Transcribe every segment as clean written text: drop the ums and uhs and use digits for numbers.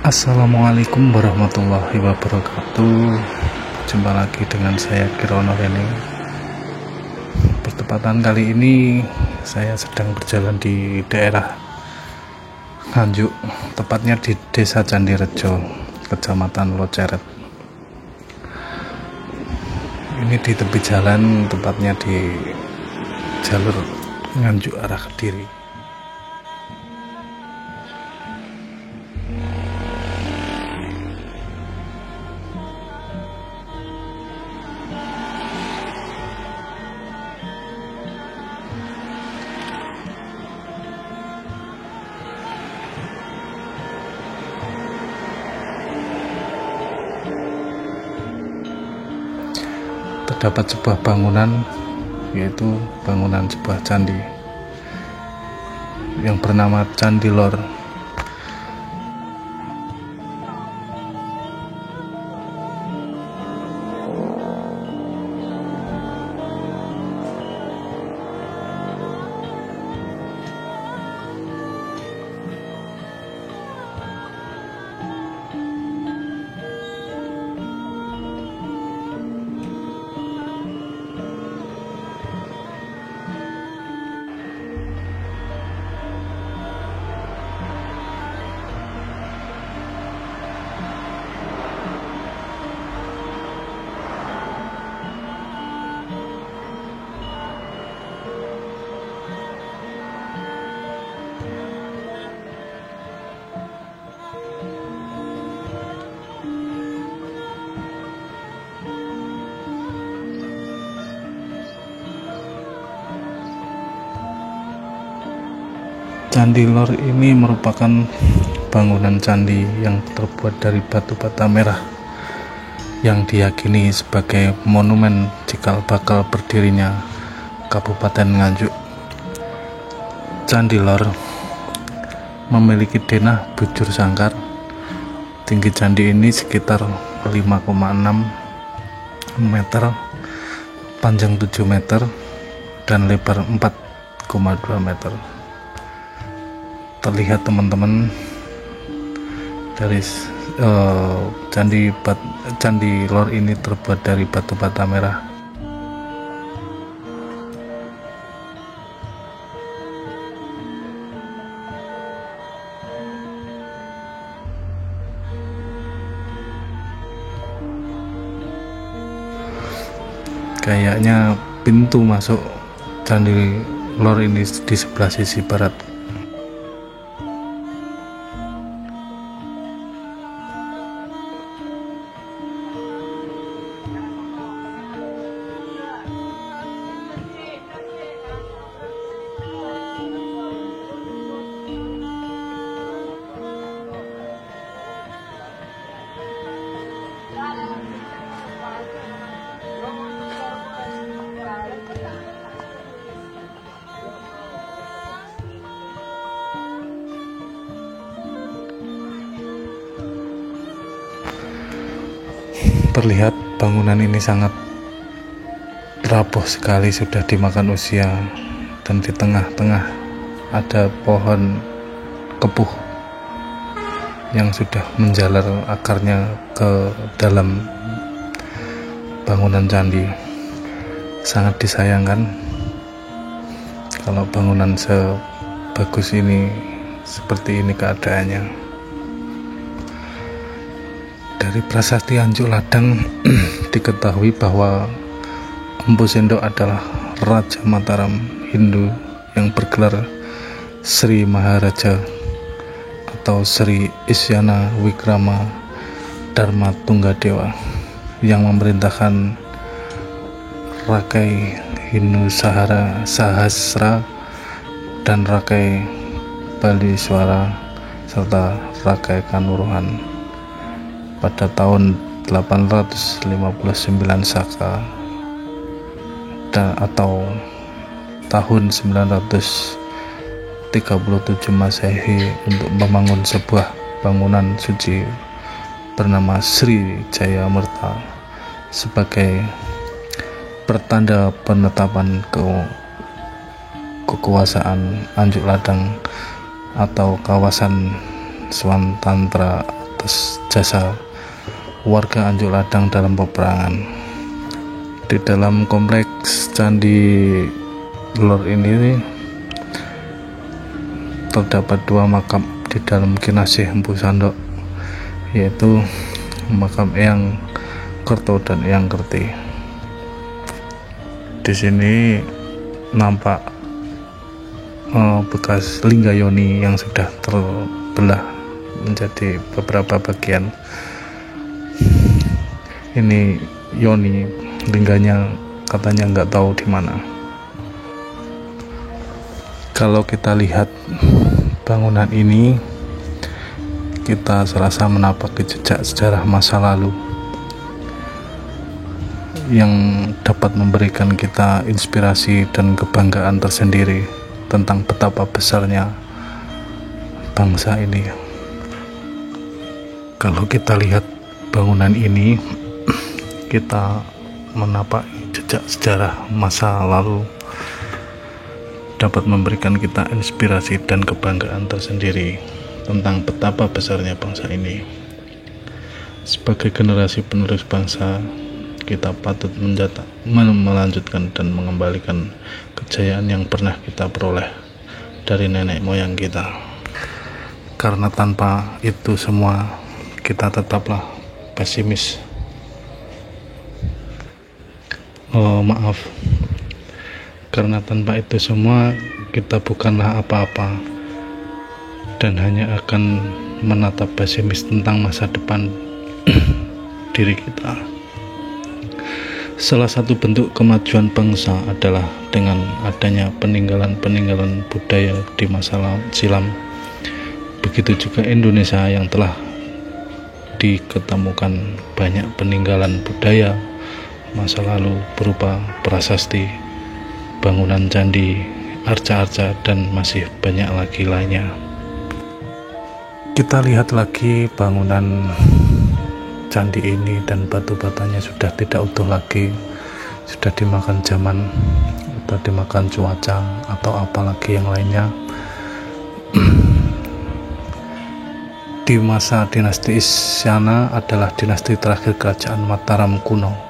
Assalamualaikum warahmatullahi wabarakatuh. Jumpa lagi dengan saya Kirono Rene. Bertepatan kali ini saya sedang berjalan di daerah Nganjuk, tepatnya di Desa Candirejo, Kecamatan Loceret. Ini di tepi jalan, tepatnya di jalur Nganjuk arah Kediri. Terdapat sebuah bangunan, yaitu bangunan sebuah candi yang bernama Candi Lor. Candi Lor ini merupakan bangunan candi yang terbuat dari batu bata merah yang diyakini sebagai monumen cikal bakal berdirinya Kabupaten Nganjuk. Candi Lor memiliki denah bujur sangkar. Tinggi candi ini sekitar 5,6 meter, panjang 7 meter, dan lebar 4,2 meter. Terlihat teman-teman dari Candi Lor ini terbuat dari batu bata merah. Kayaknya pintu masuk Candi Lor ini di sebelah sisi barat. Terlihat bangunan ini sangat rapuh sekali, sudah dimakan usia, dan di tengah-tengah ada pohon kepuh yang sudah menjalar akarnya ke dalam bangunan candi. Sangat disayangkan kalau bangunan sebagus ini seperti ini keadaannya. Dari prasasti Anjuk Ladang diketahui bahwa Empu Sendok adalah Raja Mataram Hindu yang bergelar Sri Maharaja atau Sri Isyana Wikrama Dharma Tunggadewa yang memerintahkan Rakai Hindu Sahasra dan Rakai Baliswara serta Rakai Kanuruhan pada tahun 859 Saka atau tahun 900 37 Masehi untuk membangun sebuah bangunan suci bernama Sri Jaya Amarta sebagai pertanda penetapan kekuasaan Anjuk Ladang atau kawasan Swantantra atas jasa warga Anjuk Ladang dalam peperangan. Di dalam kompleks Candi Lor ini terdapat 2 makam di dalam Kinasih Empu Sandok, yaitu makam Eyang Kerto dan Eyang Kerti. Di sini nampak bekas lingga yoni yang sudah terbelah menjadi beberapa bagian. Ini yoni, lingganya katanya nggak tahu di mana. Kalau kita lihat bangunan ini, kita serasa menapaki jejak sejarah masa lalu yang dapat memberikan kita inspirasi dan kebanggaan tersendiri tentang betapa besarnya bangsa ini. Kalau kita lihat bangunan ini, kita menapaki jejak sejarah masa lalu dapat memberikan kita inspirasi dan kebanggaan tersendiri tentang betapa besarnya bangsa ini. Sebagai generasi penerus bangsa, kita patut melanjutkan dan mengembalikan kejayaan yang pernah kita peroleh dari nenek moyang kita. Karena tanpa itu semua, kita tetaplah pesimis. Karena tanpa itu semua, kita bukanlah apa-apa dan hanya akan menatap pesimis tentang masa depan diri kita. Salah satu bentuk kemajuan bangsa adalah dengan adanya peninggalan-peninggalan budaya di masa silam. Begitu juga Indonesia yang telah diketemukan banyak peninggalan budaya masa lalu berupa prasasti, bangunan candi, arca-arca, dan masih banyak lagi lainnya. Kita lihat lagi bangunan candi ini dan batu-batanya sudah tidak utuh lagi, sudah dimakan zaman atau dimakan cuaca atau apalagi yang lainnya. Di masa dinasti Isyana adalah dinasti terakhir kerajaan Mataram kuno.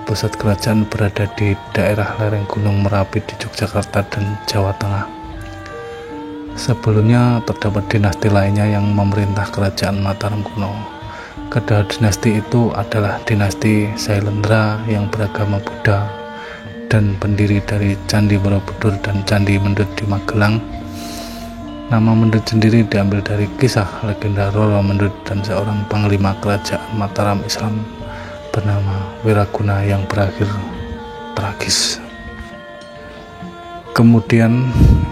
Pusat kerajaan berada di daerah lereng Gunung Merapi di Yogyakarta dan Jawa Tengah. Sebelumnya terdapat dinasti lainnya yang memerintah kerajaan Mataram kuno. Kedua dinasti itu adalah dinasti Sailendra yang beragama Buddha dan pendiri dari Candi Borobudur dan Candi Mendut di Magelang. Nama Mendut sendiri diambil dari kisah legenda Roro Mendut dan seorang panglima kerajaan Mataram Islam bernama Wiraguna yang berakhir tragis. Kemudian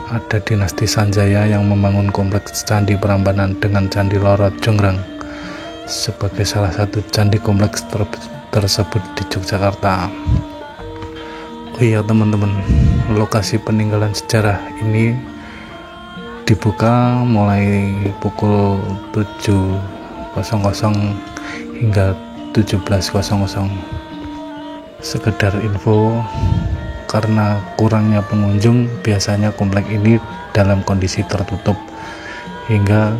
ada dinasti Sanjaya yang membangun kompleks Candi Prambanan dengan Candi Lorot Jonggrang sebagai salah satu candi kompleks tersebut di Yogyakarta. Oh iya teman-teman, lokasi peninggalan sejarah ini dibuka mulai pukul 7.00 hingga 17.00. Sekedar info, karena kurangnya pengunjung, biasanya komplek ini dalam kondisi tertutup hingga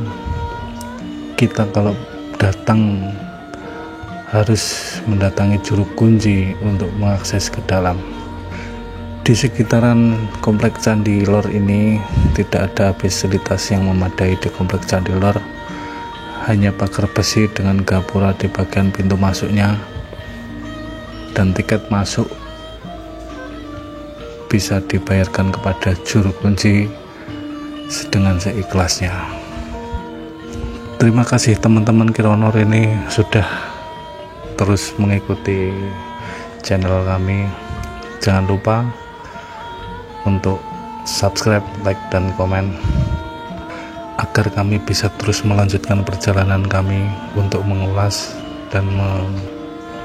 kita kalau datang harus mendatangi juru kunci untuk mengakses ke dalam. Di sekitaran kompleks Candi Lor ini tidak ada fasilitas yang memadai. Di kompleks Candi Lor hanya pagar besi dengan gapura di bagian pintu masuknya, dan tiket masuk bisa dibayarkan kepada juru kunci dengan seikhlasnya. Terima kasih teman-teman Kironor ini sudah terus mengikuti channel kami. Jangan lupa untuk subscribe, like, dan komen agar kami bisa terus melanjutkan perjalanan kami untuk mengulas dan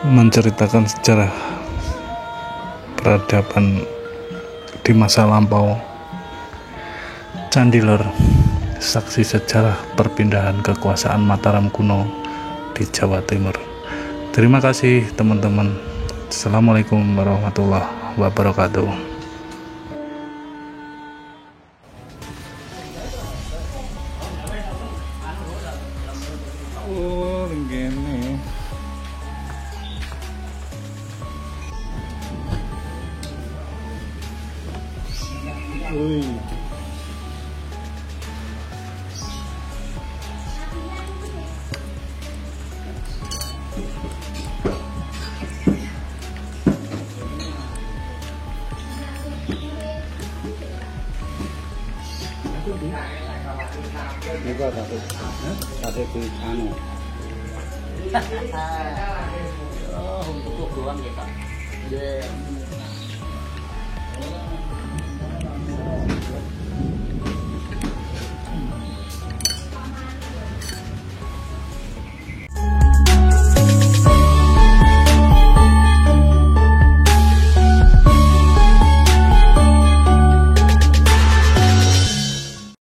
menceritakan sejarah peradaban di masa lampau. Candi Lor, saksi sejarah perpindahan kekuasaan Mataram kuno di Jawa Timur. Terima kasih teman-teman. Assalamualaikum warahmatullahi wabarakatuh. Oh, begini. Ini kok sate anu. Oh, untuk doang ya, Kak.